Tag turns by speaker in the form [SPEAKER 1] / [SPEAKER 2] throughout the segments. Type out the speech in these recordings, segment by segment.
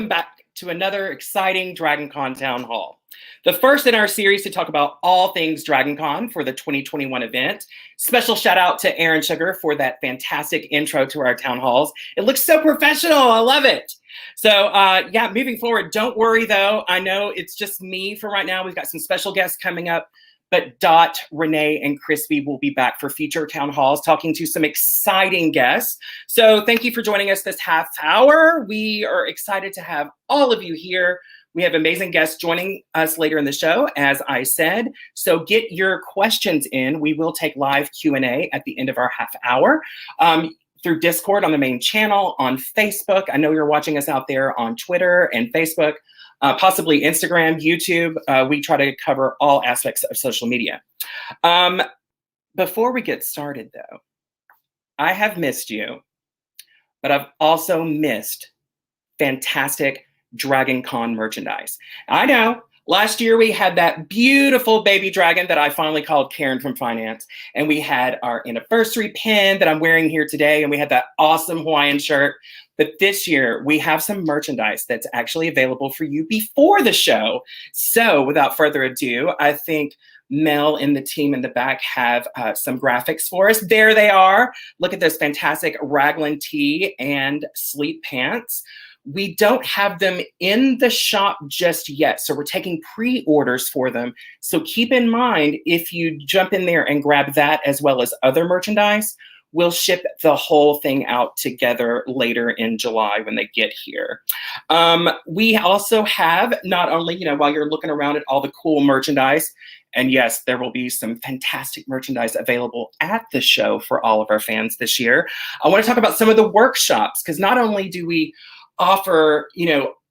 [SPEAKER 1] back to another exciting DragonCon Town Hall. The first in our series to talk about all things DragonCon for the 2021 event. Special shout out to Aaron Sugar for that fantastic intro to our town halls. It looks so professional, I love it. So yeah, moving forward, don't worry though. I know it's just me for right now. We've got some special guests coming up, but Dot, Renee, and Crispy will be back for future town halls talking to some exciting guests. So thank you for joining us this half hour. We are excited to have all of you here. We have amazing guests joining us later in the show, as I said. So get your questions in. We will take live Q&A at the end of our half hour through Discord on the main channel, on Facebook. I know you're watching us out there on Twitter and Facebook, possibly Instagram, YouTube. We try to cover all aspects of social media. Before we get started, though, I have missed you, but I've also missed fantastic DragonCon merchandise. I know last year we had that beautiful baby dragon that I finally called Karen from Finance, and we had our anniversary pin that I'm wearing here today, and we had that awesome Hawaiian shirt. But this year we have some merchandise that's actually available for you before the show. So without further ado, I think Mel and the team in the back have some graphics for us. There they are. Look at this fantastic raglan tee and sleep pants. We don't have them in the shop just yet, so we're taking pre-orders for them. So keep in mind, if you jump in there and grab that as well as other merchandise, we'll ship the whole thing out together later in July when they get here. We also have, not only, while you're looking around at all the cool merchandise, and yes, there will be some fantastic merchandise available at the show for all of our fans this year. I want to talk about some of the workshops, because not only do we offer,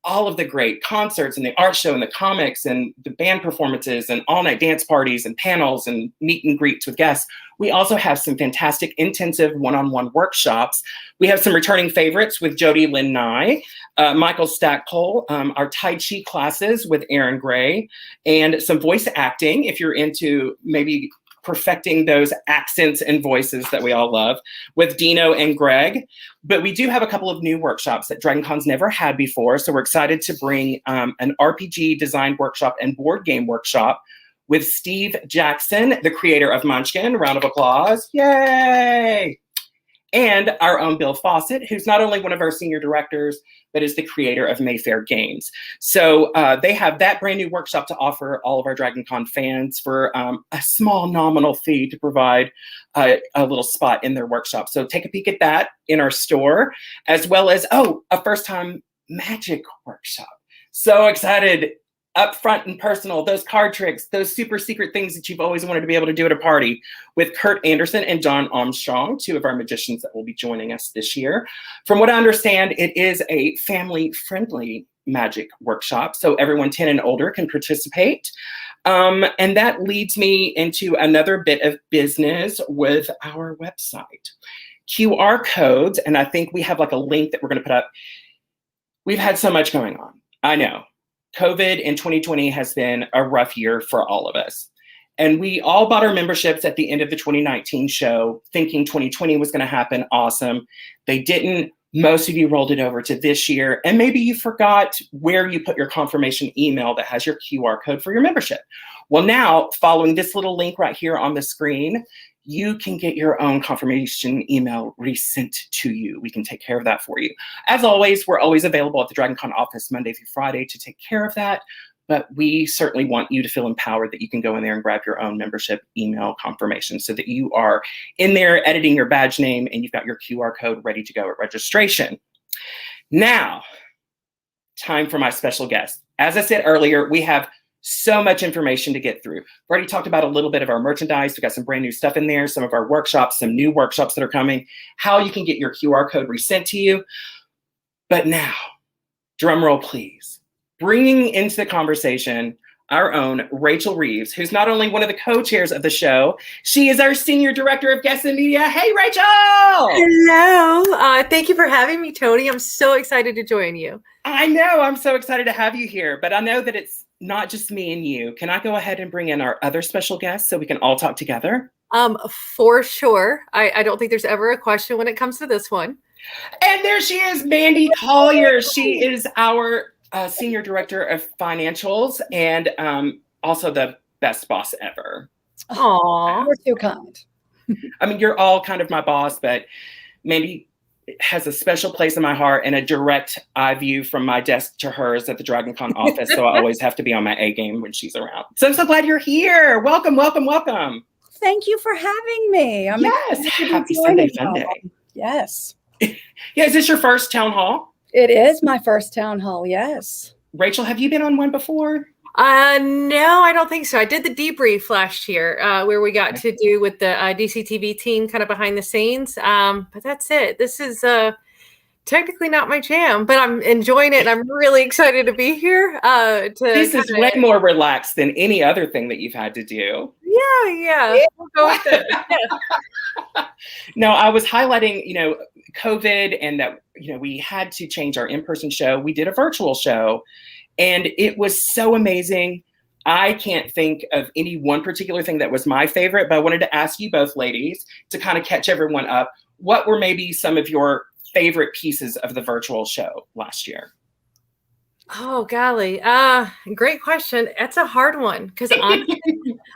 [SPEAKER 1] all of the great concerts and the art show and the comics and the band performances and all-night dance parties and panels and meet and greets with guests, we also have some fantastic intensive one-on-one workshops. We have some returning favorites with Jody Lynn Nye, Michael Stackpole, our Tai Chi classes with Aaron Gray, and some voice acting if you're into maybe perfecting those accents and voices that we all love with Dino and Greg. But we do have a couple of new workshops that DragonCon's never had before. So we're excited to bring an RPG design workshop and board game workshop with Steve Jackson, the creator of Munchkin. Round of applause. Yay! And our own Bill Fawcett, who's not only one of our senior directors, but is the creator of Mayfair Games. So they have that brand new workshop to offer all of our DragonCon fans for a small nominal fee to provide a little spot in their workshop. So take a peek at that in our store, as well as, a first-time magic workshop. So excited. Up front and personal, those card tricks, those super secret things that you've always wanted to be able to do at a party, with Kurt Anderson and John Armstrong, two of our magicians that will be joining us this year. From what I understand, it is a family-friendly magic workshop, so everyone 10 and older can participate. And that leads me into another bit of business with our website. QR codes, and I think we have like a link that we're going to put up. We've had so much going on. I know. COVID in 2020 has been a rough year for all of us. And we all bought our memberships at the end of the 2019 show, thinking 2020 was going to happen. Awesome. They didn't. Most of you rolled it over to this year. And maybe you forgot where you put your confirmation email that has your QR code for your membership. Well, now, following this little link right here on the screen, you can get your own confirmation email resent to you. We can take care of that for you. As always, we're always available at the DragonCon office Monday through Friday to take care of that. But we certainly want you to feel empowered that you can go in there and grab your own membership email confirmation so that you are in there editing your badge name and you've got your QR code ready to go at registration. Now, time for my special guest. As I said earlier, we have so much information to get through. We've already talked about a little bit of our merchandise. We've got some brand new stuff in there, some of our workshops, some new workshops that are coming, how you can get your QR code resent to you. But now, drum roll please, bringing into the conversation our own Rachel Reeves, who's not only one of the co-chairs of the show, she is our Senior Director of Guests and Media. Hey, Rachel!
[SPEAKER 2] Hello. Thank you for having me, Tony. I'm so excited to join you.
[SPEAKER 1] I know. I'm so excited to have you here, but I know that it's not just me and you. Can I go ahead and bring in our other special guests so we can all talk together?
[SPEAKER 2] For sure. I don't think there's ever a question when it comes to this one.
[SPEAKER 1] And there she is, Mandy Collier. She is our Senior Director of Financials and also the best boss ever.
[SPEAKER 2] Aw.
[SPEAKER 3] You're too kind.
[SPEAKER 1] I mean, you're all kind of my boss, but Mandy has a special place in my heart and a direct eye view from my desk to hers at the DragonCon office. So I always have to be on my A game when she's around. So I'm so glad you're here. Welcome, welcome, welcome.
[SPEAKER 3] Thank you for having me.
[SPEAKER 1] Yes, happy Sunday Funday.
[SPEAKER 3] Yes.
[SPEAKER 1] Yeah, is this your first town hall?
[SPEAKER 3] It is my first town hall, yes.
[SPEAKER 1] Rachel, have you been on one before?
[SPEAKER 2] No, I don't think so. I did the debrief last year where we got to do with the DCTV team kind of behind the scenes. But that's it. This is technically not my jam, but I'm enjoying it. And I'm really excited to be here.
[SPEAKER 1] This is way more relaxed than any other thing that you've had to do.
[SPEAKER 2] Yeah. We'll go with it. Yeah.
[SPEAKER 1] No, I was highlighting, COVID and that, we had to change our in-person show. We did a virtual show. And it was so amazing. I can't think of any one particular thing that was my favorite, but I wanted to ask you both ladies to kind of catch everyone up. What were maybe some of your favorite pieces of the virtual show last year?
[SPEAKER 2] Oh, golly. Great question. That's a hard one because honestly,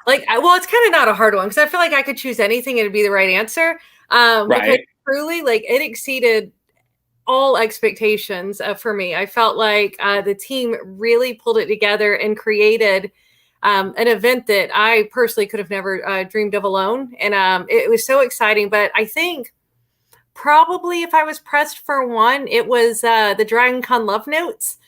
[SPEAKER 2] it's kind of not a hard one because I feel like I could choose anything and it'd be the right answer.
[SPEAKER 1] Right.
[SPEAKER 2] Because truly, it exceeded all expectations for me. I felt like the team really pulled it together and created an event that I personally could have never dreamed of alone. And it was so exciting. But I think probably if I was pressed for one, it was the DragonCon Love Notes.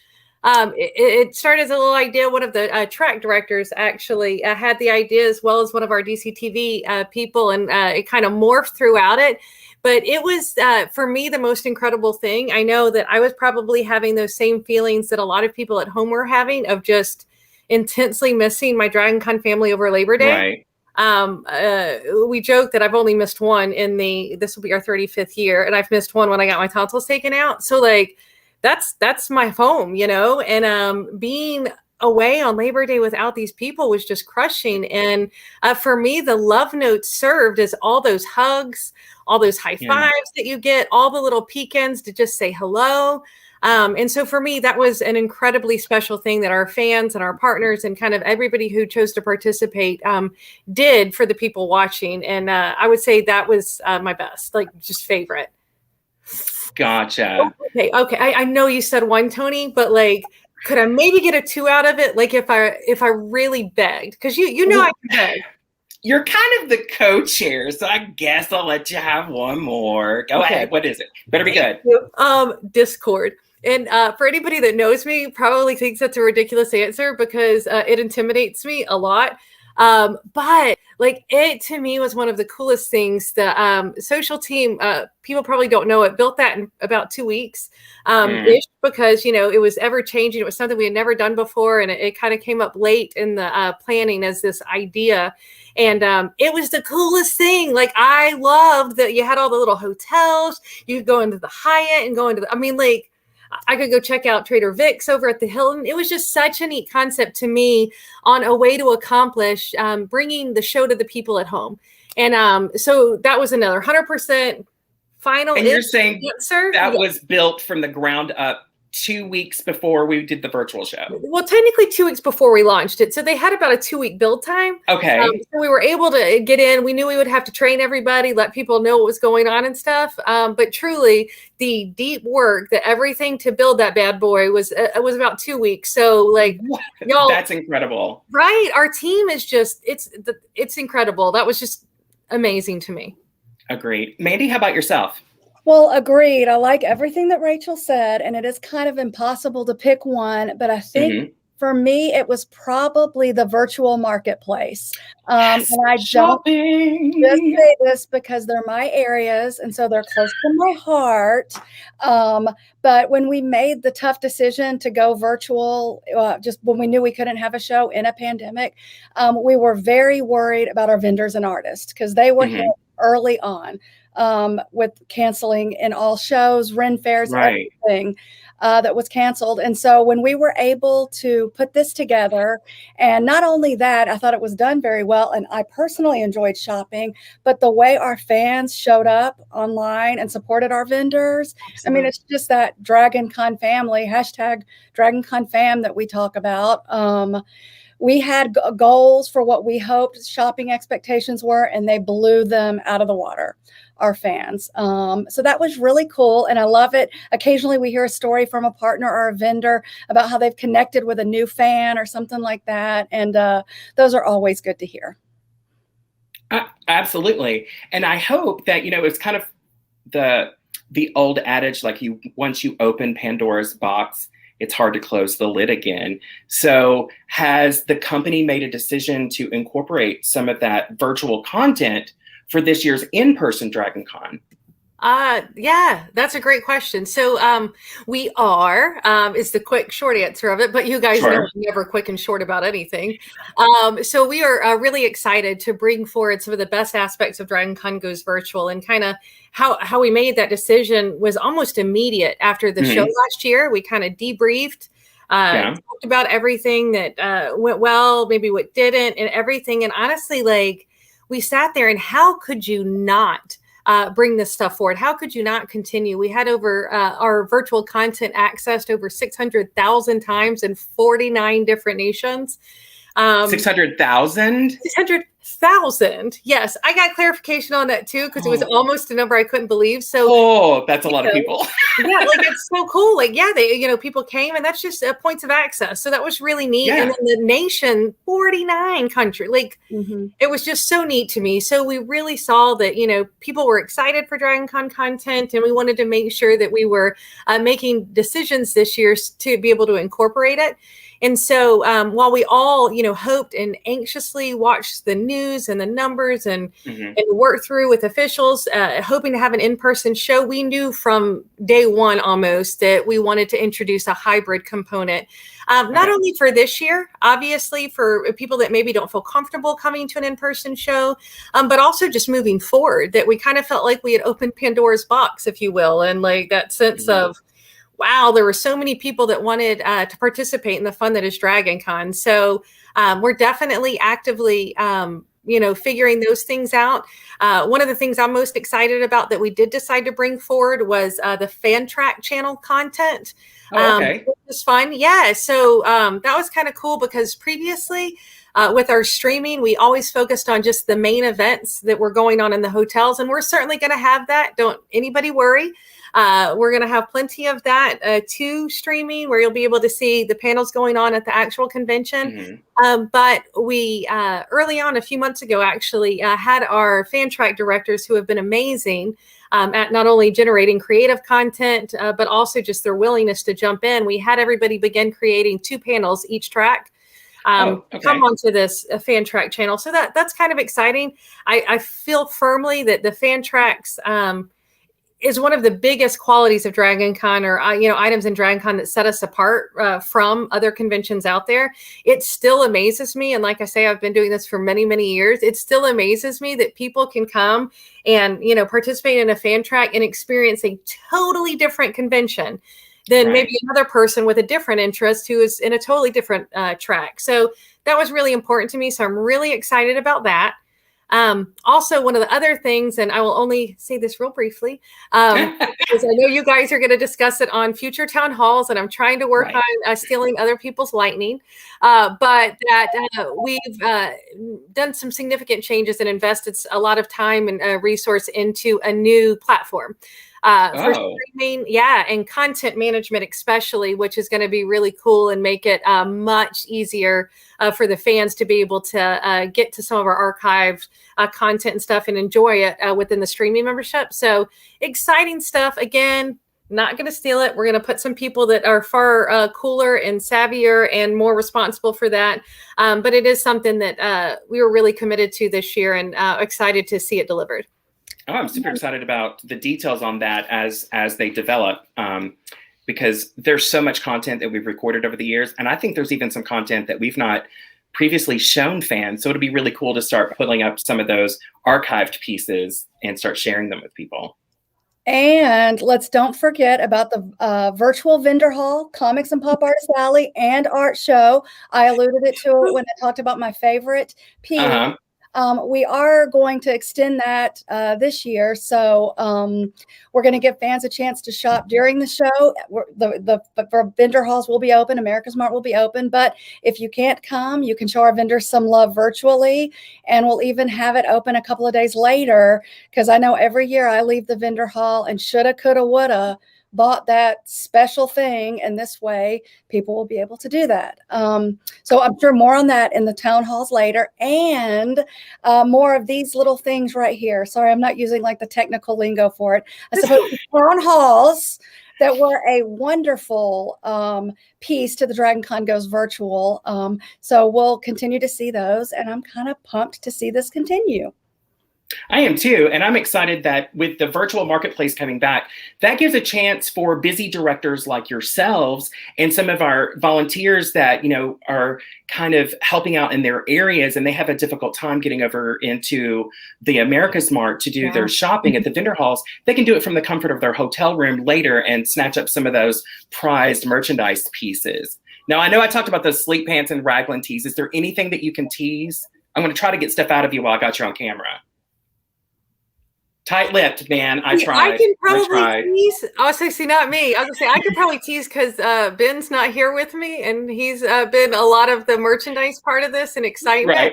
[SPEAKER 2] It started as a little idea. One of the track directors actually had the idea as well as one of our DCTV people, and it kind of morphed throughout it. But it was, for me, the most incredible thing. I know that I was probably having those same feelings that a lot of people at home were having of just intensely missing my DragonCon family over Labor Day. Right. We joke that I've only missed one this will be our 35th year, and I've missed one when I got my tonsils taken out. So that's my home, and being away on Labor Day without these people was just crushing. And for me, the love notes served as all those hugs, all those high fives that you get, all the little peek-ins to just say hello. And so for me, that was an incredibly special thing that our fans and our partners and kind of everybody who chose to participate did for the people watching. And I would say that was my best, just favorite.
[SPEAKER 1] Gotcha.
[SPEAKER 2] Okay. I know you said one, Tony, but could I maybe get a 2 out of it? If I really begged, because you know I can beg.
[SPEAKER 1] You're kind of the co-chair, so I guess I'll let you have one more. Go ahead. What is it? Better be good.
[SPEAKER 2] Discord. And for anybody that knows me, probably thinks that's a ridiculous answer because it intimidates me a lot. But it to me was one of the coolest things. The social team, people probably don't know it, built that in about 2 weeks ish because, it was ever changing. It was something we had never done before. And it kind of came up late in the planning as this idea. And it was the coolest thing. I loved that you had all the little hotels. You could go into the Hyatt and go into I could go check out Trader Vic's over at the Hilton. It was just such a neat concept to me on a way to accomplish bringing the show to the people at home. And so that was another 100% final
[SPEAKER 1] and you're saying
[SPEAKER 2] answer.
[SPEAKER 1] That was built from the ground up 2 weeks before we did the virtual show.
[SPEAKER 2] Well, technically 2 weeks before we launched it. So they had about a 2-week build time.
[SPEAKER 1] Okay.
[SPEAKER 2] So we were able to get in. We knew we would have to train everybody, let people know what was going on and stuff. But truly the deep work, everything to build that bad boy was about 2 weeks. So y'all,
[SPEAKER 1] that's incredible.
[SPEAKER 2] Right. Our team is just, it's incredible. That was just amazing to me.
[SPEAKER 1] Agreed. Mandy, how about yourself?
[SPEAKER 3] Well, agreed. I like everything that Rachel said, and it is kind of impossible to pick one, but I think for me, it was probably the virtual marketplace. And I don't just say this because they're my areas, and so they're close to my heart. But when we made the tough decision to go virtual, just when we knew we couldn't have a show in a pandemic, we were very worried about our vendors and artists because they were hit early on, with canceling in all shows, Ren fairs,
[SPEAKER 1] Right.
[SPEAKER 3] everything that was canceled. And so when we were able to put this together, and not only that, I thought it was done very well, and I personally enjoyed shopping, but the way our fans showed up online and supported our vendors, I mean,
[SPEAKER 2] Absolutely.
[SPEAKER 3] it's just that DragonCon family, hashtag DragonCon fam that we talk about. We had goals for what we hoped shopping expectations were, and they blew them out of the water, our fans. So that was really cool, and I love it. Occasionally we hear a story from a partner or a vendor about how they've connected with a new fan or something like that, and those are always good to hear.
[SPEAKER 1] Absolutely. And I hope that, it's kind of the old adage, like once you open Pandora's box, it's hard to close the lid again. So has the company made a decision to incorporate some of that virtual content for this year's in-person DragonCon?
[SPEAKER 2] Yeah, that's a great question. So we are, is the quick short answer of it, but you guys know I'm never quick and short about anything. So we are really excited to bring forward some of the best aspects of DragonCon Goes Virtual, and kind of how we made that decision was almost immediate after the show last year. We kind of debriefed, talked about everything that went well, maybe what didn't, and everything. And honestly, like, we sat there, and how could you not bring this stuff forward? How could you not continue? We had over our virtual content accessed over 600,000 times in 49 different nations.
[SPEAKER 1] 600,000?
[SPEAKER 2] 600,000. Yes, I got clarification on that too, because it was almost a number I couldn't believe. So,
[SPEAKER 1] that's a lot of people.
[SPEAKER 2] Yeah, like, it's so cool. Like, yeah, people came, and that's just points of access. So that was really neat.
[SPEAKER 1] Yeah.
[SPEAKER 2] And then the nation, 49 country, like, it was just so neat to me. So we really saw that, people were excited for DragonCon content, and we wanted to make sure that we were making decisions this year to be able to incorporate it. And so while we all, hoped and anxiously watched the news and the numbers and worked through with officials, hoping to have an in-person show, we knew from day one almost that we wanted to introduce a hybrid component. Not only for this year, obviously, for people that maybe don't feel comfortable coming to an in-person show, but also just moving forward, that we kind of felt like we had opened Pandora's box, if you will, and like that sense of, wow, there were so many people that wanted to participate in the fun that is DragonCon. So we're definitely actively, figuring those things out. One of the things I'm most excited about that we did decide to bring forward was the fan track channel content. Which was fun. Yeah. So that was kind of cool, because previously with our streaming, we always focused on just the main events that were going on in the hotels. And we're certainly going to have that. Don't anybody worry. We're going to have plenty of that to streaming, where you'll be able to see the panels going on at the actual convention. But we early on, a few months ago, actually had our fan track directors, who have been amazing at not only generating creative content, but also just their willingness to jump in. We had everybody begin creating 2 panels each track. Come onto this fan track channel. So that's kind of exciting. I feel firmly that the fan tracks is one of the biggest qualities of DragonCon, or items in DragonCon that set us apart from other conventions out there. It still amazes me, and like I say, I've been doing this for many, many years. It still amazes me that people can come and participate in a fan track and experience a totally different convention than maybe another person with a different interest who is in a totally different track. So that was really important to me. So I'm really excited about that. Also, one of the other things, and I will only say this real briefly, because I know you guys are going to discuss it on future town halls, and I'm trying to work on stealing other people's lightning, but that we've done some significant changes and invested a lot of time and resource into a new platform. For streaming, and content management especially, which is going to be really cool and make it much easier for the fans to be able to get to some of our archived content and stuff and enjoy it within the streaming membership. So exciting stuff. Again, not going to steal it. We're going to put some people that are far cooler and savvier and more responsible for that. But it is something that we were really committed to this year, and excited to see it delivered.
[SPEAKER 1] Oh, I'm super excited about the details on that as they develop, because there's so much content that we've recorded over the years. And I think there's even some content that we've not previously shown fans. So it'll be really cool to start pulling up some of those archived pieces and start sharing them with people.
[SPEAKER 3] And let's don't forget about the virtual vendor hall, Comics and Pop Artist Alley, and art show. I alluded to it when I talked about my favorite piece. We are going to extend that this year. So we're going to give fans a chance to shop during the show. The vendor halls will be open. America's Mart will be open. But if you can't come, you can show our vendors some love virtually. And we'll even have it open a couple of days later, because I know every year I leave the vendor hall and shoulda, coulda, woulda bought that special thing, and this way people will be able to do that. So I'm sure more on that in the town halls later, and more of these little things right here. Sorry, I'm not using like the technical lingo for it. I suppose town halls that were a wonderful piece to the DragonCon Goes Virtual. So we'll continue to see those, and I'm kind of pumped to see this continue.
[SPEAKER 1] I am too, and I'm excited that with the virtual marketplace coming back, that gives a chance for busy directors like yourselves and some of our volunteers that, are kind of helping out in their areas, and they have a difficult time getting over into the America's Mart to do their shopping at the vendor halls. They can do it from the comfort of their hotel room later and snatch up some of those prized merchandise pieces. Now, I know I talked about those sleep pants and raglan tees. Is there anything that you can tease? I'm going to try to get stuff out of you while I got you on camera. Tight-lipped, man. I tried.
[SPEAKER 2] I can probably tease. Oh, see, not me. I was gonna say I could probably tease because Ben's not here with me, and he's been a lot of the merchandise part of this and excitement.
[SPEAKER 1] Right.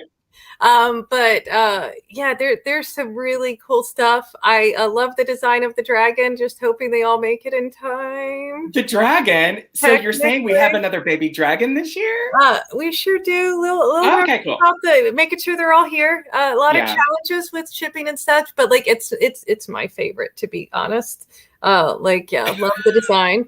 [SPEAKER 2] Yeah, there's some really cool stuff. I love the design of the dragon. Just hoping they all make it in time.
[SPEAKER 1] The dragon. So you're saying we have another baby dragon this year?
[SPEAKER 2] We sure do.
[SPEAKER 1] Okay, cool.
[SPEAKER 2] Making sure they're all here. A lot of challenges with shipping and such, but like it's my favorite, to be honest. Love the design.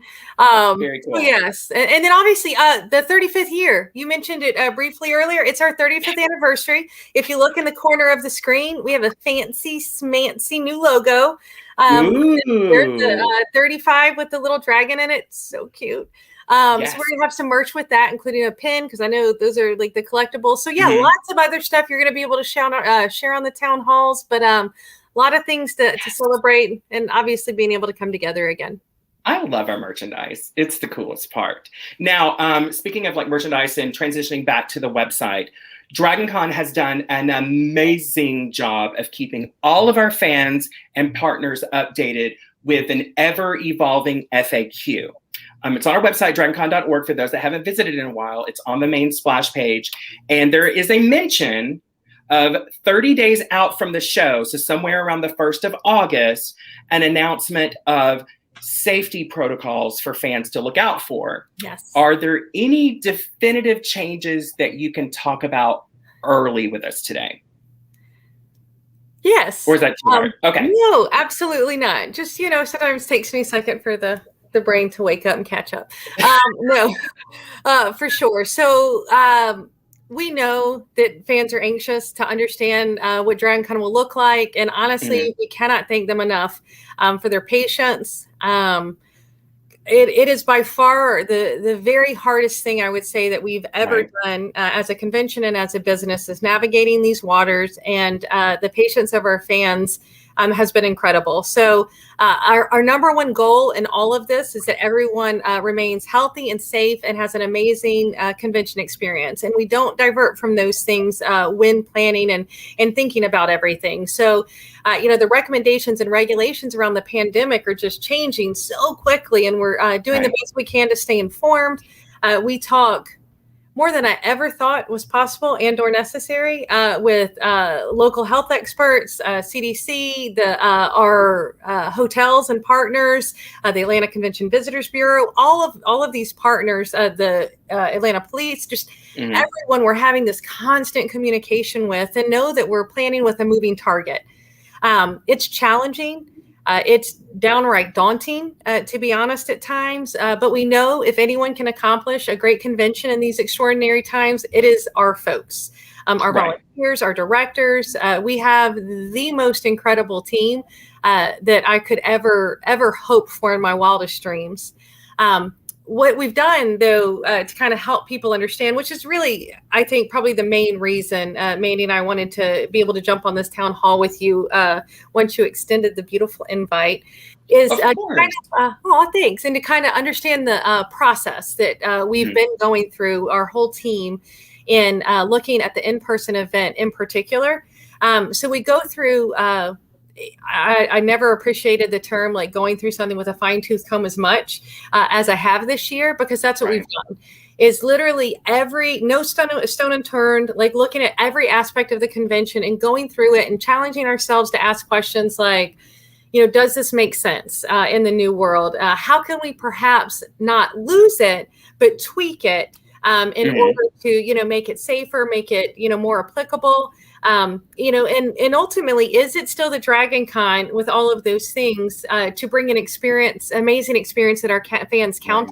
[SPEAKER 1] Very cool.
[SPEAKER 2] Yes. And then obviously the 35th year, you mentioned it briefly earlier. It's our 35th anniversary. If you look in the corner of the screen, we have a fancy smancy new logo. There's the 35 with the little dragon in it. So cute. So we're gonna have some merch with that, including a pin, because I know those are like the collectibles. So lots of other stuff you're gonna be able to share on the town halls, but a lot of things to celebrate, and obviously being able to come together again.
[SPEAKER 1] I love our merchandise. It's the coolest part. Now, speaking of like merchandise and transitioning back to the website, DragonCon has done an amazing job of keeping all of our fans and partners updated with an ever-evolving FAQ. It's on our website, DragonCon.org. For those that haven't visited in a while, it's on the main splash page. And there is a mention of 30 days out from the show, so somewhere around the 1st of August, an announcement of safety protocols for fans to look out for.
[SPEAKER 2] Yes.
[SPEAKER 1] Are there any definitive changes that you can talk about early with us today?
[SPEAKER 2] Yes.
[SPEAKER 1] Or is that too hard? Okay.
[SPEAKER 2] No, absolutely not. Just, sometimes it takes me a second for the brain to wake up and catch up. No, for sure. So, we know that fans are anxious to understand what DragonCon will look like. And honestly, we cannot thank them enough for their patience. It is by far the very hardest thing I would say that we've ever done as a convention and as a business is navigating these waters, and the patience of our fans has been incredible. So our number one goal in all of this is that everyone remains healthy and safe and has an amazing convention experience. And we don't divert from those things when planning and thinking about everything. So, the recommendations and regulations around the pandemic are just changing so quickly, and we're doing the best we can to stay informed. We talk more than I ever thought was possible and or necessary with local health experts, CDC, our hotels and partners, the Atlanta Convention Visitors Bureau, all of these partners, the Atlanta Police, just everyone we're having this constant communication with, and know that we're planning with a moving target. It's challenging. It's downright daunting, to be honest, at times. But we know if anyone can accomplish a great convention in these extraordinary times, it is our folks, our volunteers, our directors. We have the most incredible team that I could ever hope for in my wildest dreams. what we've done, though, to kind of help people understand, which is really, I think, probably the main reason Mandy and I wanted to be able to jump on this town hall with you once you extended the beautiful invite, is thanks, and to kind of understand the process that we've been going through, our whole team, in looking at the in-person event in particular. So we go through. I never appreciated the term like going through something with a fine-tooth comb as much as I have this year, because that's what we've done, is literally no stone unturned, like looking at every aspect of the convention and going through it and challenging ourselves to ask questions like, does this make sense in the new world? How can we perhaps not lose it, but tweak it in order to, make it safer, make it, more applicable? And ultimately, is it still the DragonCon with all of those things to bring an amazing experience that our fans count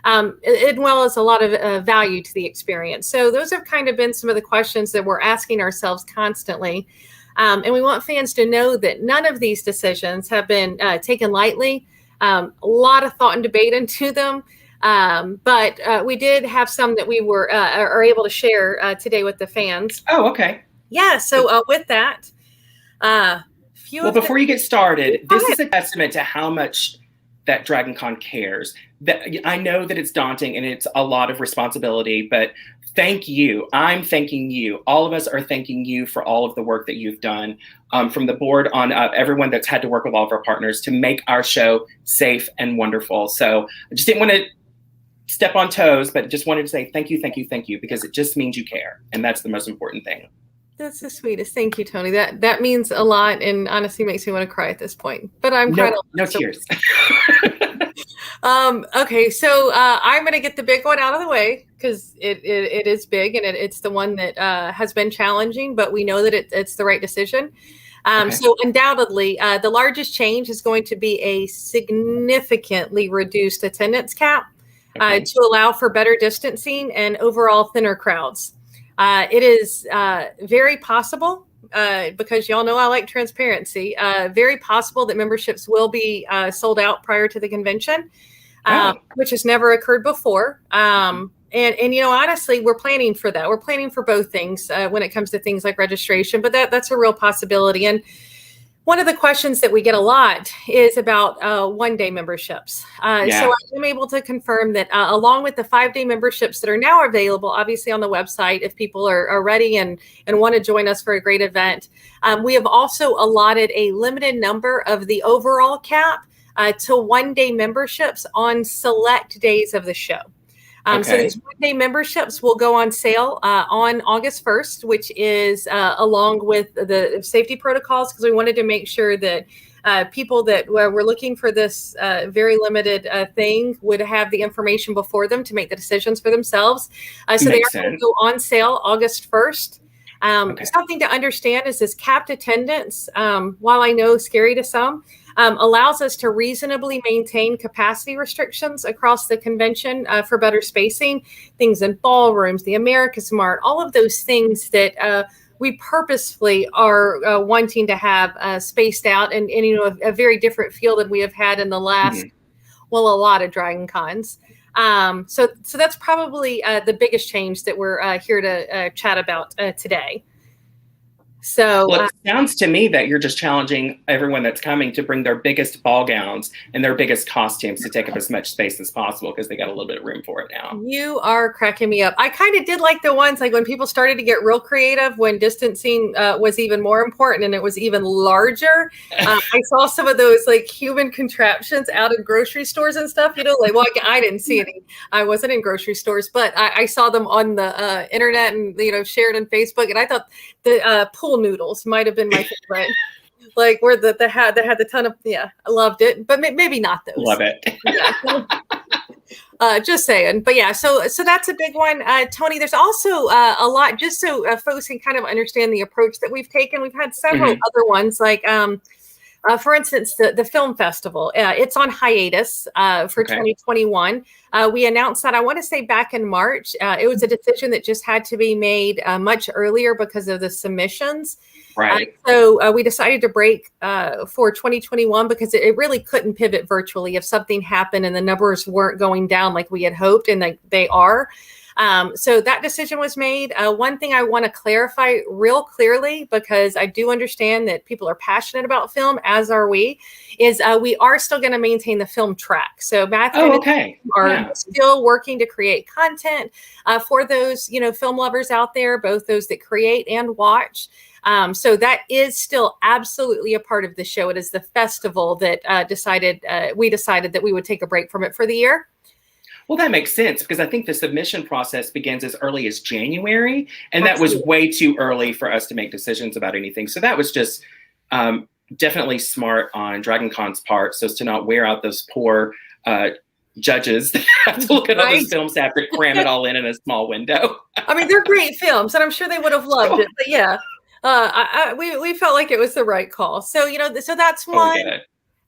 [SPEAKER 2] on, as well as a lot of value to the experience? So those have kind of been some of the questions that we're asking ourselves constantly. And we want fans to know that none of these decisions have been taken lightly. A lot of thought and debate into them. But we did have some that we are able to share today with the fans.
[SPEAKER 1] Oh, okay.
[SPEAKER 2] Yeah. So with that,
[SPEAKER 1] before you get started, this is a testament to how much that DragonCon cares. That I know that it's daunting and it's a lot of responsibility, but thank you. I'm thanking you. All of us are thanking you for all of the work that you've done, from the board on up, everyone that's had to work with all of our partners to make our show safe and wonderful. So I just didn't want to step on toes, but just wanted to say thank you, because it just means you care. And that's the most important thing.
[SPEAKER 2] That's the sweetest. Thank you, Tony. That means a lot, and honestly makes me want to cry at this point. But I'm kind of
[SPEAKER 1] no tears.
[SPEAKER 2] Okay, so I'm going to get the big one out of the way, because it is big, and it's the one that has been challenging, but we know that it's the right decision. So undoubtedly, the largest change is going to be a significantly reduced attendance cap to allow for better distancing and overall thinner crowds. It is very possible, because y'all know I like transparency, very possible that memberships will be sold out prior to the convention, which has never occurred before. And honestly, we're planning for that. We're planning for both things when it comes to things like registration, but that's a real possibility. And one of the questions that we get a lot is about one-day memberships. So I am able to confirm that along with the 5-day memberships that are now available, obviously on the website, if people are ready and want to join us for a great event, we have also allotted a limited number of the overall cap to one-day memberships on select days of the show. So these one-day memberships will go on sale on August 1st, which is along with the safety protocols, because we wanted to make sure that people that were looking for this very limited thing would have the information before them to make the decisions for themselves. So they are going to go on sale August 1st. Something to understand is this capped attendance, while I know scary to some, allows us to reasonably maintain capacity restrictions across the convention for better spacing, things in ballrooms, the America's Mart, all of those things that we purposefully are wanting to have spaced out and a very different feel than we have had in the last, a lot of DragonCons. So that's probably the biggest change that we're here to chat about today. So
[SPEAKER 1] it sounds to me that you're just challenging everyone that's coming to bring their biggest ball gowns and their biggest costumes to take up as much space as possible, because they got a little bit of room for it now.
[SPEAKER 2] You are cracking me up. I kind of did like the ones like when people started to get real creative, when distancing was even more important and it was even larger. I saw some of those like human contraptions out in grocery stores and stuff, I didn't see any. I wasn't in grocery stores, but I saw them on the internet and, shared on Facebook. And I thought the pool noodles might have been my favorite, like where that had the ton of, I loved it, but maybe not those.
[SPEAKER 1] Love it.
[SPEAKER 2] Just saying, but so that's a big one. Tony, there's also a lot, just so folks can kind of understand the approach that we've taken. We've had several other ones, like For instance, the film festival, it's on hiatus for 2021. We announced that, I want to say, back in March. It was a decision that just had to be made much earlier because of the submissions.
[SPEAKER 1] Right.
[SPEAKER 2] So we decided to break for 2021 because it really couldn't pivot virtually if something happened and the numbers weren't going down like we had hoped, and they are. So that decision was made. One thing I want to clarify real clearly, because I do understand that people are passionate about film, as are we, is we are still going to maintain the film track. So Matthew and I are still working to create content for those, film lovers out there, both those that create and watch. So that is still absolutely a part of the show. It is the festival that we decided that we would take a break from it for the year.
[SPEAKER 1] Well, that makes sense, because I think the submission process begins as early as January, and that was way too early for us to make decisions about anything. So that was just definitely smart on DragonCon's part, so as to not wear out those poor judges that have to look at all those films, have to cram it all in a small window.
[SPEAKER 2] I mean, they're great films, and I'm sure they would have loved it. But yeah, we felt like it was the right call. So so that's one.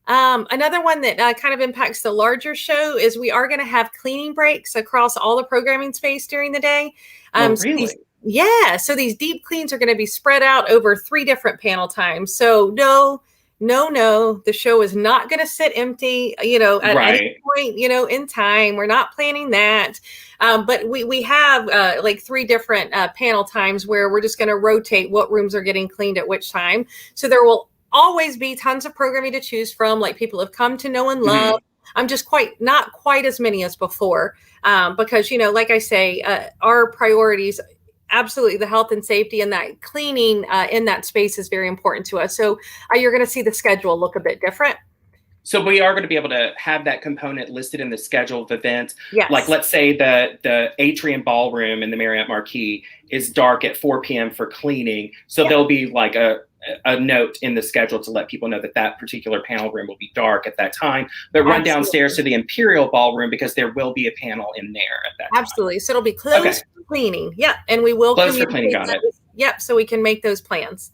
[SPEAKER 2] Another one that kind of impacts the larger show is we are going to have cleaning breaks across all the programming space during the day.
[SPEAKER 1] Really?
[SPEAKER 2] So these deep cleans are going to be spread out over 3 different panel times. So no, the show is not going to sit empty, at any point, in time. We're not planning that. But we have like 3 different panel times where we're just going to rotate what rooms are getting cleaned at which time. So there will always be tons of programming to choose from, like people have come to know and love. I'm just not quite as many as before, because, like I say, our priorities, absolutely the health and safety, and that cleaning in that space is very important to us. So you're going to see the schedule look a bit different.
[SPEAKER 1] So we are going to be able to have that component listed in the schedule of events.
[SPEAKER 2] Yes.
[SPEAKER 1] Like, let's say the atrium ballroom in the Marriott Marquis is dark at 4 p.m. for cleaning. So there'll be like a note in the schedule to let people know that particular panel room will be dark at that time, but run downstairs to the Imperial Ballroom, because there will be a panel in there at that time.
[SPEAKER 2] Absolutely. So it'll be closed for cleaning. Yeah. And we will
[SPEAKER 1] close for cleaning. Got it.
[SPEAKER 2] Yep. So we can make those plans.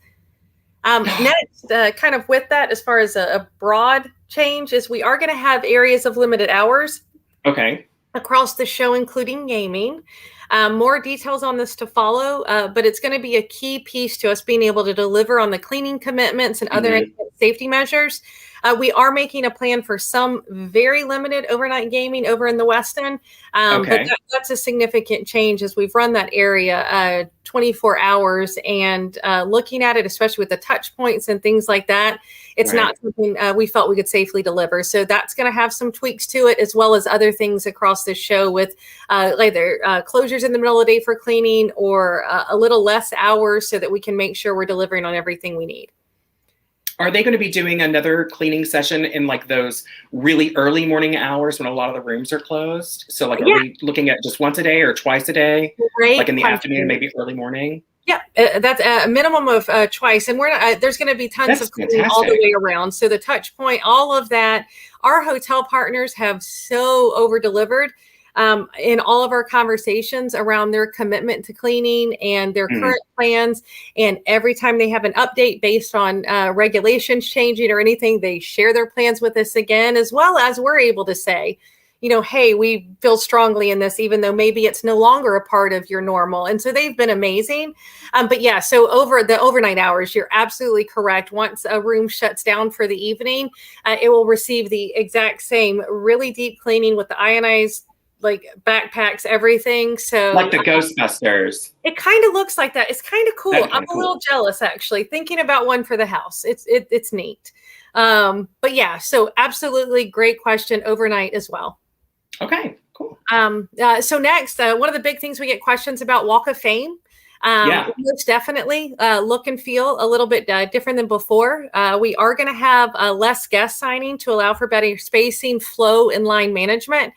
[SPEAKER 2] Next, kind of with that, as far as a broad change, is we are going to have areas of limited hours.
[SPEAKER 1] Okay. Across
[SPEAKER 2] the show, including gaming. More details on this to follow, but it's going to be a key piece to us being able to deliver on the cleaning commitments and other safety measures. We are making a plan for some very limited overnight gaming over in the West End, but that's a significant change, as we've run that area 24 hours and looking at it, especially with the touch points and things like that. It's not something we felt we could safely deliver. So that's going to have some tweaks to it, as well as other things across the show with either closures in the middle of the day for cleaning, or a little less hours, so that we can make sure we're delivering on everything we need.
[SPEAKER 1] Are they going to be doing another cleaning session in like those really early morning hours when a lot of the rooms are closed? So like, are we looking at just once a day or twice a day? Like in the afternoon, maybe early morning?
[SPEAKER 2] Yeah, that's a minimum of twice. And we're not, there's going to be tons of cleaning all the way around. So the touch point, all of that, our hotel partners have so over-delivered in all of our conversations around their commitment to cleaning and their current plans. And every time they have an update based on regulations changing or anything, they share their plans with us again, as well as we're able to say, hey, we feel strongly in this, even though maybe it's no longer a part of your normal. And so they've been amazing. But yeah, so over the overnight hours, you're absolutely correct. Once a room shuts down for the evening, it will receive the exact same really deep cleaning with the ionized like backpacks, everything. So
[SPEAKER 1] like the Ghostbusters.
[SPEAKER 2] It kind of looks like that. It's kind of cool. I'm a little jealous, actually, thinking about one for the house. It's neat. But yeah, so absolutely great question. Overnight as well.
[SPEAKER 1] Okay, cool.
[SPEAKER 2] So next, one of the big things we get questions about, Walk of Fame. Most definitely look and feel a little bit different than before. We are going to have less guest signing to allow for better spacing, flow, and line management.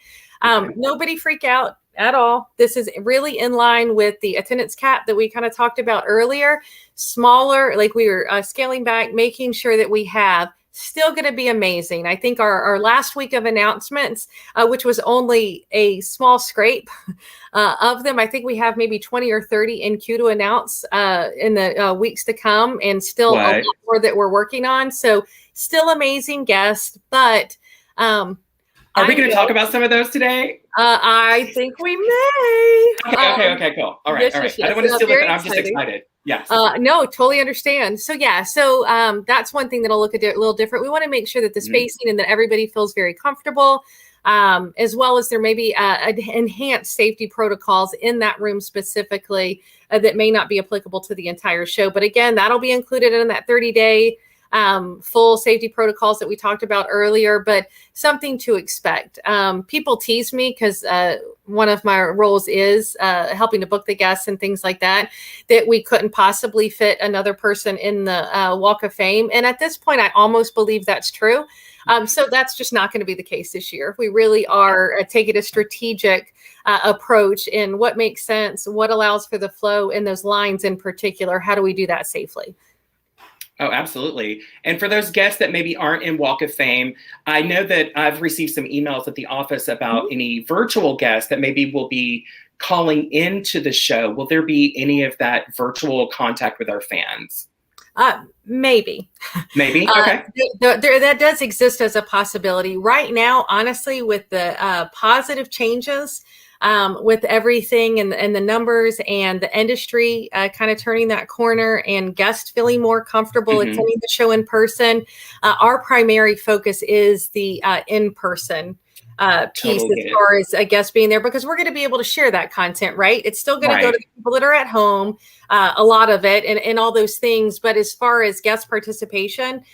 [SPEAKER 2] Nobody freak out at all. This is really in line with the attendance cap that we kind of talked about earlier. Smaller, like we were scaling back, making sure that we have still going to be amazing. I think our last week of announcements, which was only a small scrape of them, I think we have maybe 20 or 30 in queue to announce in the weeks to come, and still a lot more that we're working on. So still amazing guests, but
[SPEAKER 1] are we going to talk about some of those today?
[SPEAKER 2] I think we may.
[SPEAKER 1] Okay, cool. All right. I don't want to steal it, but I'm just excited. Yes.
[SPEAKER 2] No, totally understand. So that's one thing that'll look a little different. We want to make sure that the spacing and that everybody feels very comfortable, as well as there may be enhanced safety protocols in that room specifically that may not be applicable to the entire show. But again, that'll be included in that 30-day full safety protocols that we talked about earlier, but something to expect. People tease me because one of my roles is helping to book the guests and things like that we couldn't possibly fit another person in the Walk of Fame. And at this point, I almost believe that's true. So that's just not going to be the case this year. We really are taking a strategic approach in what makes sense, what allows for the flow in those lines in particular. How do we do that safely?
[SPEAKER 1] Oh, absolutely. And for those guests that maybe aren't in Walk of Fame, I know that I've received some emails at the office about any virtual guests that maybe will be calling into the show. Will there be any of that virtual contact with our fans?
[SPEAKER 2] Maybe.
[SPEAKER 1] Maybe? Okay.
[SPEAKER 2] That does exist as a possibility. Right now, honestly, with the positive changes, with everything and the numbers and the industry kind of turning that corner and guests feeling more comfortable attending the show in person, our primary focus is the in-person piece as far as guests being there, because we're going to be able to share that content, right? It's still going to go to the people that are at home, a lot of it, and all those things. But as far as guest participation,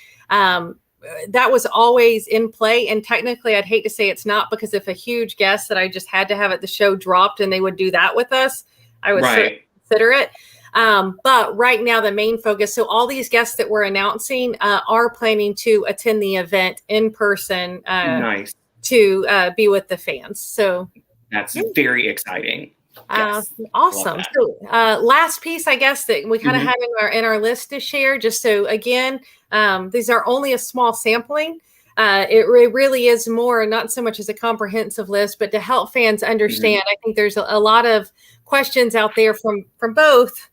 [SPEAKER 2] that was always in play. And technically, I'd hate to say it's not, because if a huge guest that I just had to have at the show dropped and they would do that with us, I would certainly consider it. But right now, the main focus, so all these guests that we're announcing are planning to attend the event in person to be with the fans. So
[SPEAKER 1] that's very exciting.
[SPEAKER 2] Awesome. So last piece, I guess, that we kind of have in our list to share, just so again, these are only a small sampling. It really is more, not so much as a comprehensive list, but to help fans understand. I think there's a lot of questions out there from both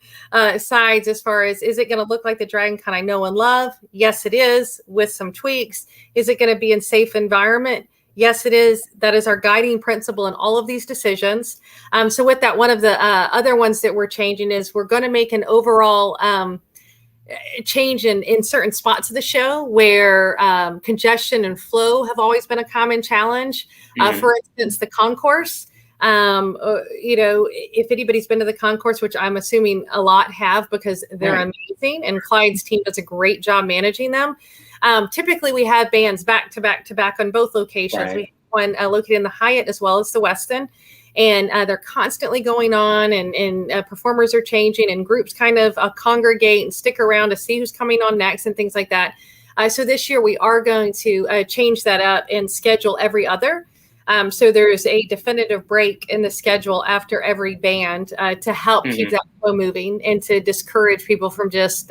[SPEAKER 2] sides as far as, is it going to look like the DragonCon I know and love? Yes, it is, with some tweaks. Is it going to be in safe environment? Yes, it is. That is our guiding principle in all of these decisions. So with that, one of the other ones that we're changing is we're going to make an overall change in certain spots of the show where congestion and flow have always been a common challenge. For instance, the concourse. If anybody's been to the concourse, which I'm assuming a lot have, because they're amazing, and Clyde's team does a great job managing them. Typically, we have bands back to back to back on both locations. We have one located in the Hyatt as well as the Westin, and they're constantly going on, and performers are changing, and groups kind of congregate and stick around to see who's coming on next and things like that. So this year, we are going to change that up and schedule every other. So there's a definitive break in the schedule after every band to help keep that flow moving and to discourage people from just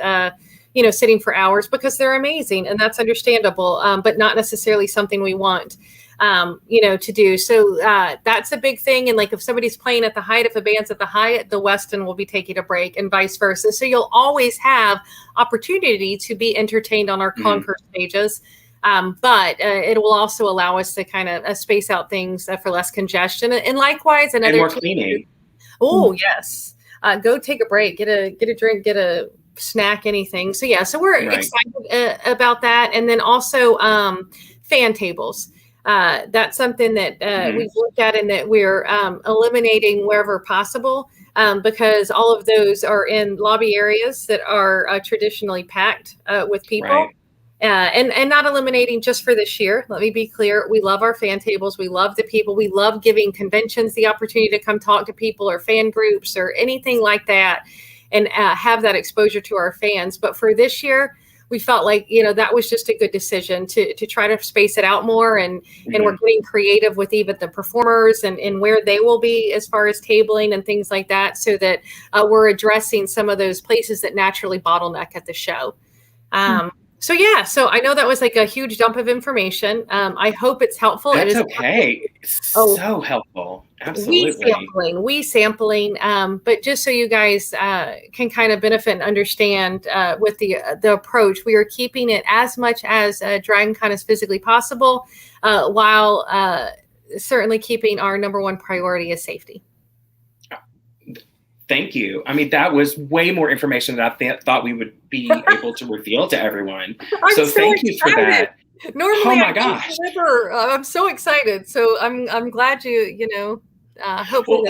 [SPEAKER 2] sitting for hours, because they're amazing and that's understandable, but not necessarily something we want, to do. So that's a big thing. And like, if somebody's playing at the Hyatt, if a band's at the Hyatt, the Westin will be taking a break, and vice versa. So you'll always have opportunity to be entertained on our concourse stages. But it will also allow us to kind of space out things for less congestion, and likewise another
[SPEAKER 1] more cleaning.
[SPEAKER 2] Oh yes, go take a break, get a drink, get a snack, anything. So so we're excited about that. And then also fan tables. That's something that we've looked at and that we're eliminating wherever possible, because all of those are in lobby areas that are traditionally packed with people. And not eliminating just for this year. Let me be clear. We love our fan tables. We love the people. We love giving conventions the opportunity to come talk to people, or fan groups, or anything like that, and have that exposure to our fans. But for this year, we felt like, that was just a good decision to try to space it out more. And we're getting creative with even the performers and where they will be as far as tabling and things like that, so that we're addressing some of those places that naturally bottleneck at the show. So yeah, so I know that was like a huge dump of information. I hope it's helpful.
[SPEAKER 1] That's
[SPEAKER 2] it is
[SPEAKER 1] okay.
[SPEAKER 2] Oh,
[SPEAKER 1] So helpful. Absolutely.
[SPEAKER 2] we sampling. But just so you guys can kind of benefit and understand with the approach, we are keeping it as much as DragonCon is physically possible, while certainly keeping our number one priority is safety.
[SPEAKER 1] Thank you. I mean, that was way more information than I thought we would be able to reveal to everyone. So thank you for that.
[SPEAKER 2] Normally,
[SPEAKER 1] oh my gosh,
[SPEAKER 2] I'm so excited. So I'm glad hopefully that's helpful.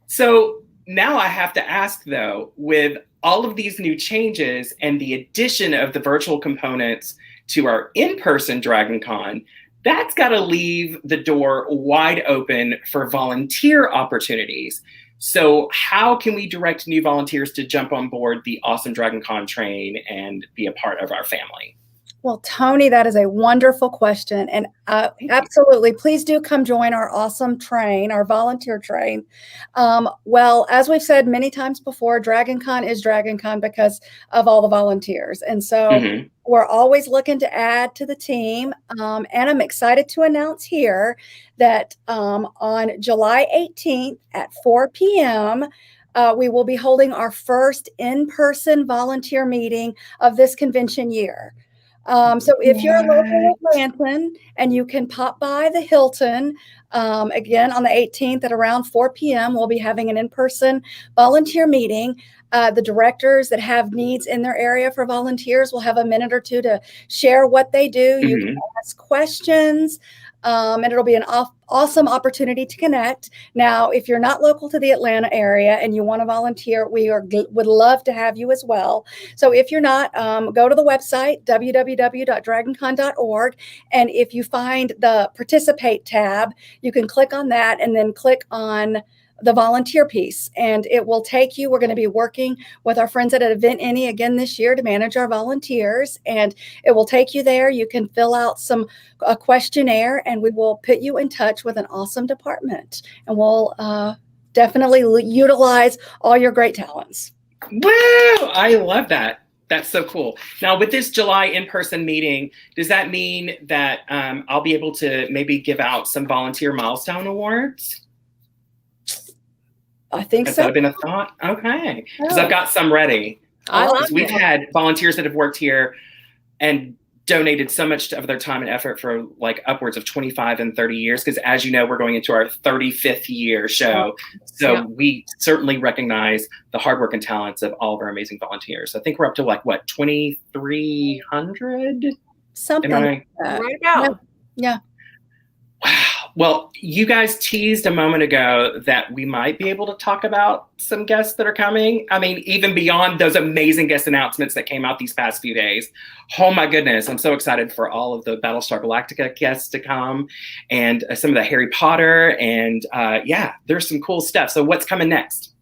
[SPEAKER 1] So now I have to ask though, with all of these new changes and the addition of the virtual components to our in-person DragonCon, that's got to leave the door wide open for volunteer opportunities. So how can we direct new volunteers to jump on board the awesome DragonCon train and be a part of our family?
[SPEAKER 3] Well, Tony, that is a wonderful question. And absolutely, please do come join our awesome train, our volunteer train. Well, as we've said many times before, DragonCon is DragonCon because of all the volunteers. And so we're always looking to add to the team. And I'm excited to announce here that on July 18th at 4 p.m., we will be holding our first in-person volunteer meeting of this convention year. So if you're a local Atlantan and you can pop by the Hilton, again, on the 18th at around 4 p.m., we'll be having an in-person volunteer meeting. The directors that have needs in their area for volunteers will have a minute or two to share what they do. You can ask questions. And it'll be an awesome opportunity to connect. Now, if you're not local to the Atlanta area and you want to volunteer, would love to have you as well. So if you're not, go to the website, www.dragoncon.org. And if you find the participate tab, you can click on that and then click on the volunteer piece, and it will take you. We're going to be working with our friends at Event Any again this year to manage our volunteers, and it will take you there. You can fill out a questionnaire, and we will put you in touch with an awesome department, and we'll definitely utilize all your great talents.
[SPEAKER 1] Wow, I love that. That's so cool. Now, with this July in-person meeting, does that mean that I'll be able to maybe give out some volunteer milestone awards?
[SPEAKER 3] I think
[SPEAKER 1] Has
[SPEAKER 3] so.
[SPEAKER 1] that been a thought? Okay, because I've got some ready. We've had volunteers that have worked here and donated so much of their time and effort for like upwards of 25 and 30 years. Because as you know, we're going into our 35th year show. So we certainly recognize the hard work and talents of all of our amazing volunteers. I think we're up to like, what, 2,300?
[SPEAKER 3] Something like that.
[SPEAKER 2] Right now.
[SPEAKER 3] Yeah.
[SPEAKER 1] Wow. Well, you guys teased a moment ago that we might be able to talk about some guests that are coming. I mean, even beyond those amazing guest announcements that came out these past few days. Oh my goodness, I'm so excited for all of the Battlestar Galactica guests to come and some of the Harry Potter and there's some cool stuff. So what's coming next?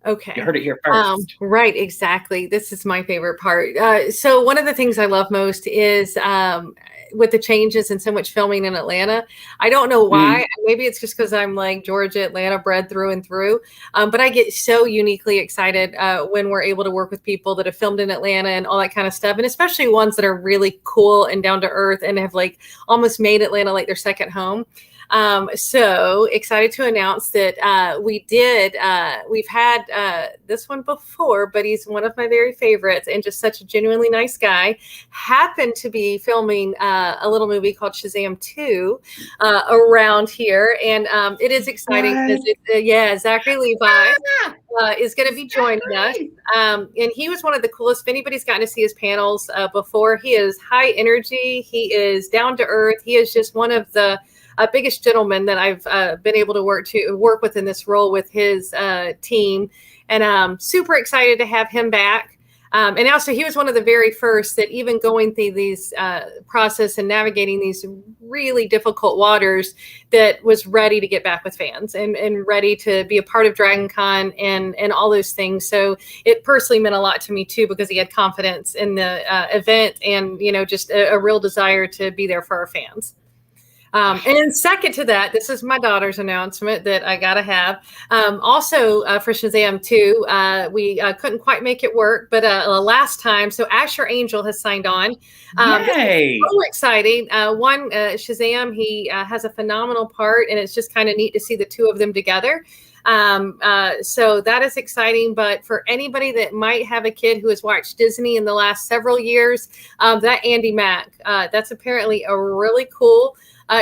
[SPEAKER 2] Okay.
[SPEAKER 1] You heard it here first.
[SPEAKER 2] Right, exactly. This is my favorite part. So one of the things I love most is with the changes and so much filming in Atlanta. I don't know why. Maybe it's just because I'm like Georgia, Atlanta bred through and through. But I get so uniquely excited when we're able to work with people that have filmed in Atlanta and all that kind of stuff. And especially ones that are really cool and down to earth and have like almost made Atlanta like their second home. So excited to announce that we've had this one before, but he's one of my very favorites and just such a genuinely nice guy. Happened to be filming a little movie called Shazam 2 around here. And it is exciting because Zachary Levi is going to be joining us. And he was one of the coolest. If anybody's gotten to see his panels before, he is high energy. He is down to earth. He is just one of the biggest gentleman that I've been able to work with in this role with his team. And I'm super excited to have him back. And also he was one of the very first that even going through these process and navigating these really difficult waters that was ready to get back with fans and ready to be a part of DragonCon and all those things. So it personally meant a lot to me too, because he had confidence in the event and, just a real desire to be there for our fans. And second to that, this is my daughter's announcement that I got to have. Also for Shazam 2, we couldn't quite make it work, but last time, so Asher Angel has signed on.
[SPEAKER 1] Yay!
[SPEAKER 2] So exciting. Shazam, he has a phenomenal part, and it's just kind of neat to see the two of them together. So that is exciting. But for anybody that might have a kid who has watched Disney in the last several years, that Andy Mack, that's apparently a really cool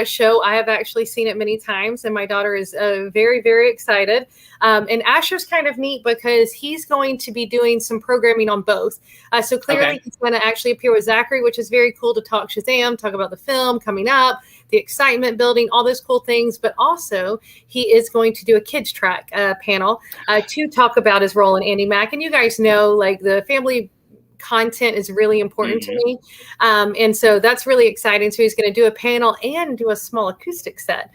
[SPEAKER 2] show. I have actually seen it many times, and my daughter is very, very excited. And Asher's kind of neat because he's going to be doing some programming on both. So clearly he's going to actually appear with Zachary, which is very cool to talk Shazam, talk about the film coming up, the excitement building, all those cool things. But also he is going to do a kids track panel to talk about his role in Andy Mack. And you guys know, like, the family content is really important to me. And so that's really exciting. So he's going to do a panel and do a small acoustic set,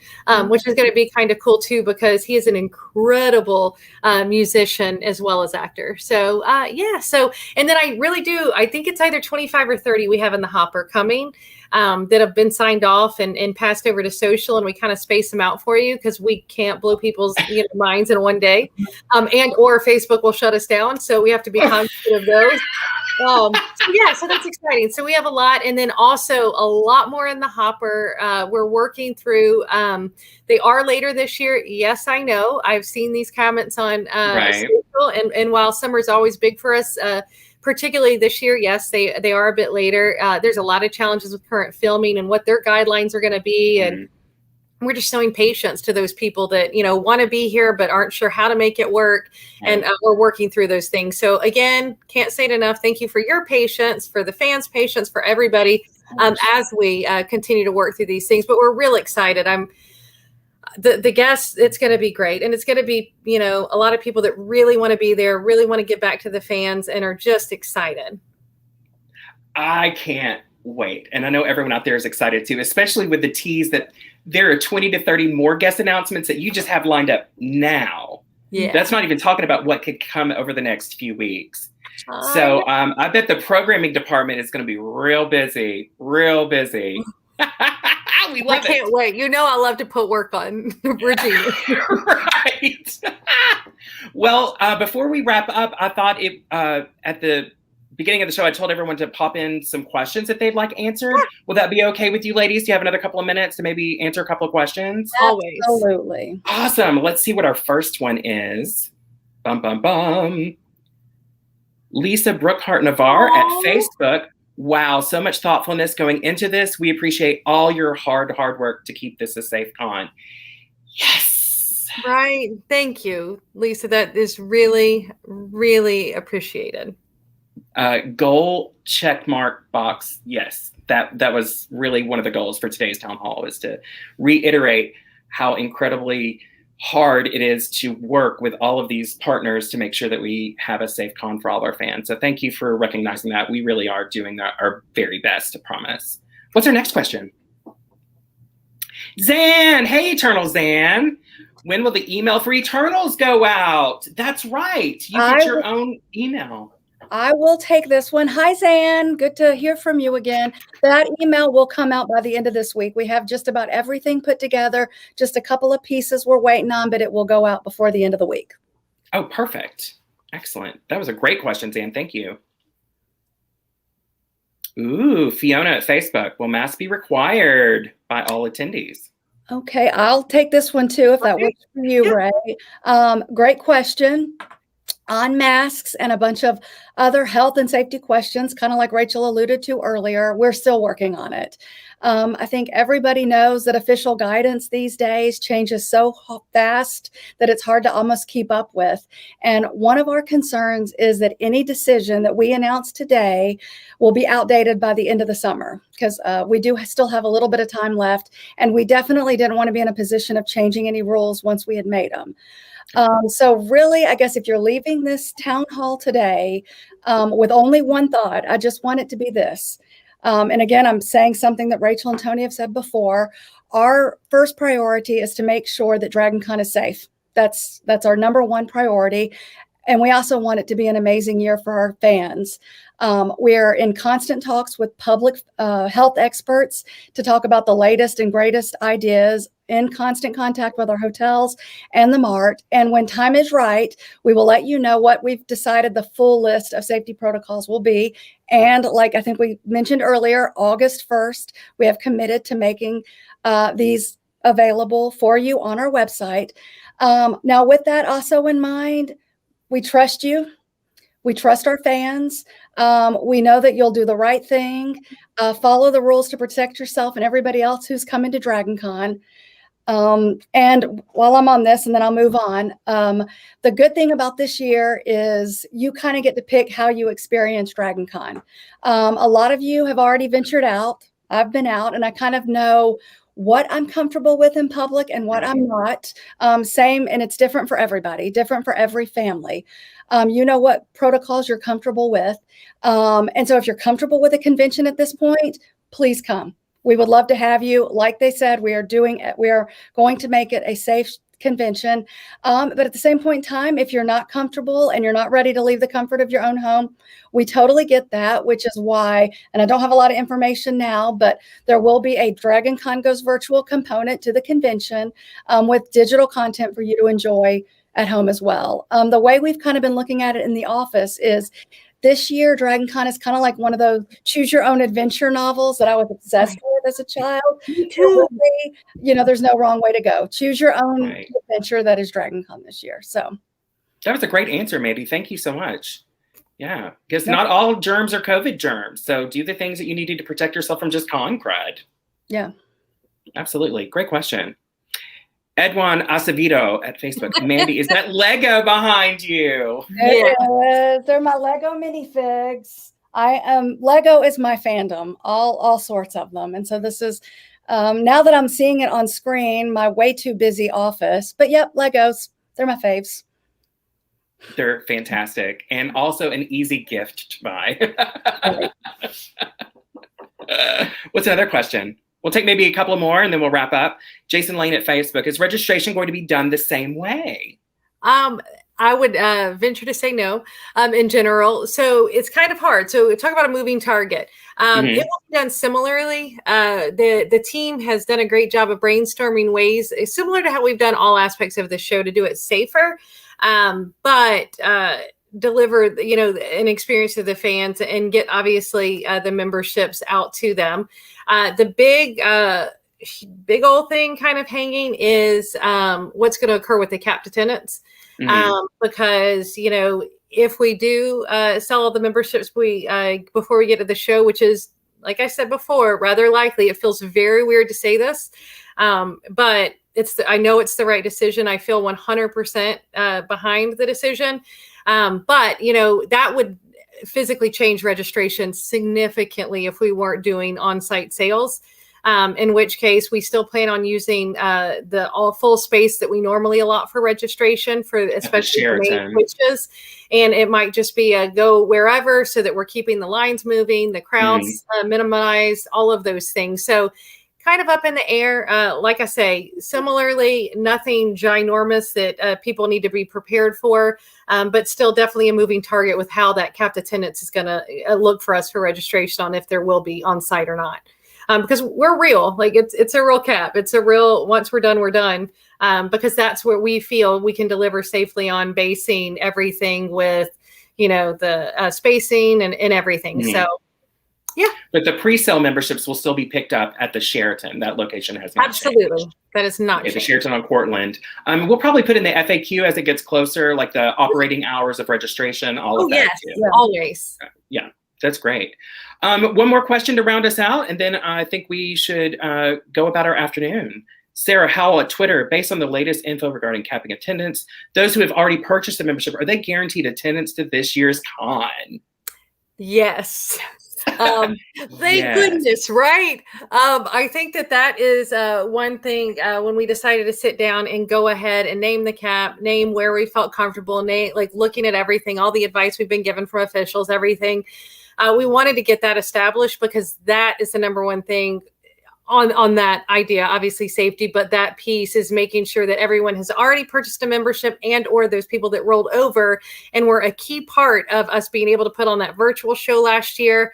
[SPEAKER 2] which is going to be kind of cool too, because he is an incredible musician as well as actor. So yeah. So, and then I think it's either 25 or 30 we have in the hopper coming that have been signed off and passed over to social, and we kind of space them out for you because we can't blow people's minds in one day, and or Facebook will shut us down. So we have to be conscious of those. So that's exciting. So we have a lot, and then also a lot more in the hopper. We're working through. They are later this year. Yes, I know. I've seen these comments on social, and while summer's always big for us, particularly this year, yes, they are a bit later. There's a lot of challenges with current filming and what their guidelines are going to be, and we're just showing patience to those people that, want to be here but aren't sure how to make it work. And we're working through those things. So again, can't say it enough. Thank you for your patience, for the fans' patience, for everybody as we continue to work through these things. But we're real excited. The guests, it's going to be great. And it's going to be, a lot of people that really want to be there, really want to give back to the fans, and are just excited.
[SPEAKER 1] I can't wait. And I know everyone out there is excited too, especially with the tease that there are 20 to 30 more guest announcements that you just have lined up now. Yeah. That's not even talking about what could come over the next few weeks. So I bet the programming department is going to be real busy, real busy. We love it.
[SPEAKER 2] I can't wait. I love to put work on Virginia.
[SPEAKER 1] Right. Well, before we wrap up, I thought at the beginning of the show, I told everyone to pop in some questions that they'd like answered. Will that be okay with you ladies? Do you have another couple of minutes to maybe answer a couple of questions?
[SPEAKER 2] Always.
[SPEAKER 3] Absolutely.
[SPEAKER 1] Awesome. Let's see what our first one is. Bum, bum, bum. Lisa Brookhart Navarre at Facebook. Wow, so much thoughtfulness going into this. We appreciate all your hard work to keep this a safe con. Yes.
[SPEAKER 2] Right. Thank you, Lisa. That is really, really appreciated.
[SPEAKER 1] Goal checkmark box. Yes, that was really one of the goals for today's town hall, is to reiterate how incredibly hard it is to work with all of these partners to make sure that we have a safe con for all our fans. So thank you for recognizing that. We really are doing our very best, I promise. What's our next question? Zan, hey, Eternal Zan. When will the email for Eternals go out? That's right. You get your own email.
[SPEAKER 3] I will take this one. Hi, Zan. Good to hear from you again. That email will come out by the end of this week. We have just about everything put together. Just a couple of pieces we're waiting on, but it will go out before the end of the week.
[SPEAKER 1] Oh, perfect. Excellent. That was a great question, Zan. Thank you. Ooh, Fiona at Facebook. Will masks be required by all attendees?
[SPEAKER 3] Okay, I'll take this one too, if that works for you, Ray. Great question. On masks and a bunch of other health and safety questions, kind of like Rachel alluded to earlier, we're still working on it. I think everybody knows that official guidance these days changes so fast that it's hard to almost keep up with. And one of our concerns is that any decision that we announce today will be outdated by the end of the summer, because we do still have a little bit of time left, and we definitely didn't want to be in a position of changing any rules once we had made them. So really, I guess if you're leaving this town hall today with only one thought, I just want it to be this. And again, I'm saying something that Rachel and Tony have said before. Our first priority is to make sure that DragonCon is safe. That's our number one priority. And we also want it to be an amazing year for our fans. We're in constant talks with public health experts to talk about the latest and greatest ideas, in constant contact with our hotels and the Mart. And when time is right, we will let you know what we've decided the full list of safety protocols will be. And like I think we mentioned earlier, August 1st, we have committed to making these available for you on our website. Now, with that also in mind, we trust you. We trust our fans. We know that you'll do the right thing. Follow the rules to protect yourself and everybody else who's coming to DragonCon. And while I'm on this, and then I'll move on, the good thing about this year is you kind of get to pick how you experience DragonCon. A lot of you have already ventured out. I've been out, and I kind of know what I'm comfortable with in public and what I'm not. Same, and it's different for everybody, different for every family. You know what protocols you're comfortable with. And so if you're comfortable with a convention at this point, please come. We would love to have you. Like they said, we are going to make it a safe convention. But at the same point in time, if you're not comfortable and you're not ready to leave the comfort of your own home, we totally get that, which is why, and I don't have a lot of information now, but there will be a DragonCon Goes Virtual component to the convention with digital content for you to enjoy at home as well. The way we've kind of been looking at it in the office is this year, DragonCon is kind of like one of those choose your own adventure novels that I was obsessed with as a child. Me too. There's no wrong way to go. Choose your own adventure that is DragonCon this year. So
[SPEAKER 1] that was a great answer, Mandy. Thank you so much. Yeah, because not all germs are COVID germs. So do the things that you needed to protect yourself from just con crud.
[SPEAKER 3] Yeah.
[SPEAKER 1] Absolutely. Great question. Edwan Acevedo at Facebook. Mandy, is that Lego behind you?
[SPEAKER 3] It is. They're my Lego minifigs. Lego is my fandom, all sorts of them. And so this is, now that I'm seeing it on screen, my way too busy office. But yep, Legos, they're my faves.
[SPEAKER 1] They're fantastic. And also an easy gift to buy. What's another question? We'll take maybe a couple more and then we'll wrap up. Jason Lane at Facebook, is registration going to be done the same way?
[SPEAKER 2] I would venture to say no in general. So it's kind of hard. So talk about a moving target. It will be done similarly. The team has done a great job of brainstorming ways similar to how we've done all aspects of the show to do it safer, but deliver, an experience to the fans and get obviously the memberships out to them. The big old thing kind of hanging is what's going to occur with the capped attendance. Because, if we do sell all the memberships before we get to the show, which is, like I said before, rather likely, it feels very weird to say this, but I know it's the right decision. I feel 100% behind the decision. But, that would physically change registration significantly if we weren't doing on-site sales. In which case we still plan on using the all full space that we normally allot for registration for especially the main switches. And it might just be a go wherever so that we're keeping the lines moving, the crowds minimized, all of those things. So kind of up in the air. Like I say, similarly, nothing ginormous that people need to be prepared for, but still definitely a moving target with how that capped attendance is going to look for us for registration on if there will be on site or not. Because we're real, like it's a real cap. It's a real, once we're done, we're done. Because that's where we feel we can deliver safely on basing everything with, the spacing and everything. So, yeah.
[SPEAKER 1] But the pre-sale memberships will still be picked up at the Sheraton. That location has not changed.
[SPEAKER 2] That is not changed.
[SPEAKER 1] The Sheraton on Cortland. We'll probably put in the FAQ as it gets closer, like the operating hours of registration, all of that.
[SPEAKER 2] Yes, always.
[SPEAKER 1] Yeah, that's great. One more question to round us out, and then I think we should go about our afternoon. Sarah Howell at Twitter, based on the latest info regarding capping attendance, those who have already purchased a membership, are they guaranteed attendance to this year's con?
[SPEAKER 2] Yes. Thank goodness, right? I think that is one thing when we decided to sit down and go ahead and name the cap, name where we felt comfortable, like looking at everything, all the advice we've been given from officials, everything. We wanted to get that established because that is the number one thing. on that idea, obviously safety, but that piece is making sure that everyone has already purchased a membership and or those people that rolled over and were a key part of us being able to put on that virtual show last year,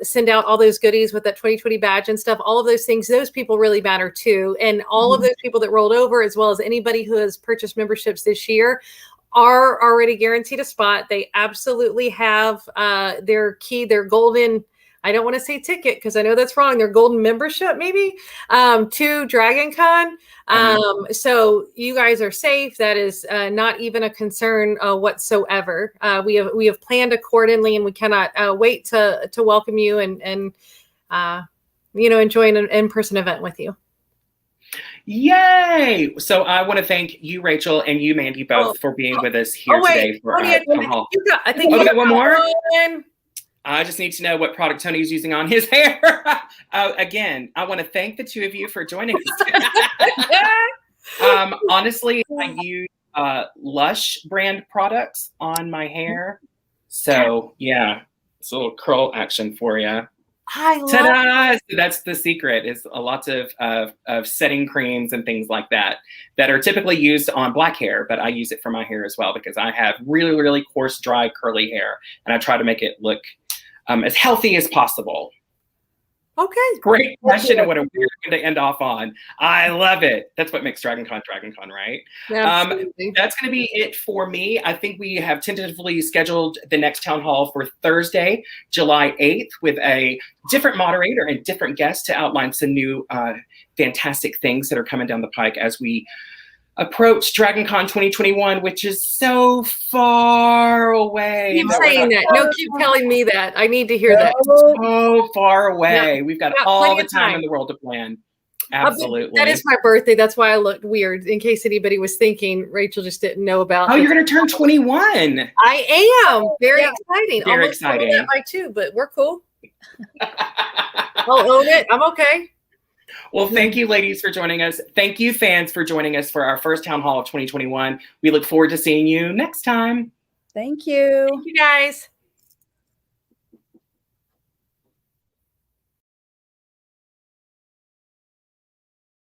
[SPEAKER 2] send out all those goodies with that 2020 badge and stuff, all of those things, those people really matter too. And all of those people that rolled over, as well as anybody who has purchased memberships this year, are already guaranteed a spot. They absolutely have their golden, I don't want to say ticket because I know that's wrong, their golden membership maybe to DragonCon. So you guys are safe. That is not even a concern whatsoever. We have planned accordingly, and we cannot wait to welcome you and enjoy an in-person event with you.
[SPEAKER 1] Yay! So I want to thank you, Rachel, and you, Mandy, both for being with us here today for Town Hall.
[SPEAKER 2] I think you
[SPEAKER 1] got one more.
[SPEAKER 2] One.
[SPEAKER 1] I just need to know what product Tony's using on his hair. Again, I want to thank the two of you for joining us. Honestly, I use Lush brand products on my hair. So yeah, it's a little curl action for you.
[SPEAKER 2] I love
[SPEAKER 1] Ta-da! So that's the secret, is a lot of setting creams and things like that are typically used on black hair, but I use it for my hair as well because I have really, really coarse, dry, curly hair, and I try to make it look as healthy as possible.
[SPEAKER 2] Okay.
[SPEAKER 1] Great question, and what a weird one to end off on. I love it. That's what makes DragonCon, right?
[SPEAKER 2] Absolutely.
[SPEAKER 1] That's going to be it for me. I think we have tentatively scheduled the next town hall for Thursday, July 8th, with a different moderator and different guests to outline some new fantastic things that are coming down the pike as we approach DragonCon 2021, which is so far away.
[SPEAKER 2] Keep saying that. No, keep telling me that. I need to hear that.
[SPEAKER 1] So far away.
[SPEAKER 2] Yeah,
[SPEAKER 1] We've got all the time in the world to plan. Absolutely.
[SPEAKER 2] That is my birthday. That's why I looked weird. In case anybody was thinking, Rachel just didn't know about.
[SPEAKER 1] Oh, you're going to turn 21.
[SPEAKER 2] I am. Very exciting.
[SPEAKER 1] Very exciting.
[SPEAKER 2] That by two, but we're cool. I'll own it. I'm okay.
[SPEAKER 1] Well, thank you, ladies, for joining us. Thank you, fans, for joining us for our first Town Hall of 2021. We look forward to seeing you next time.
[SPEAKER 3] Thank you.
[SPEAKER 2] Thank you, guys.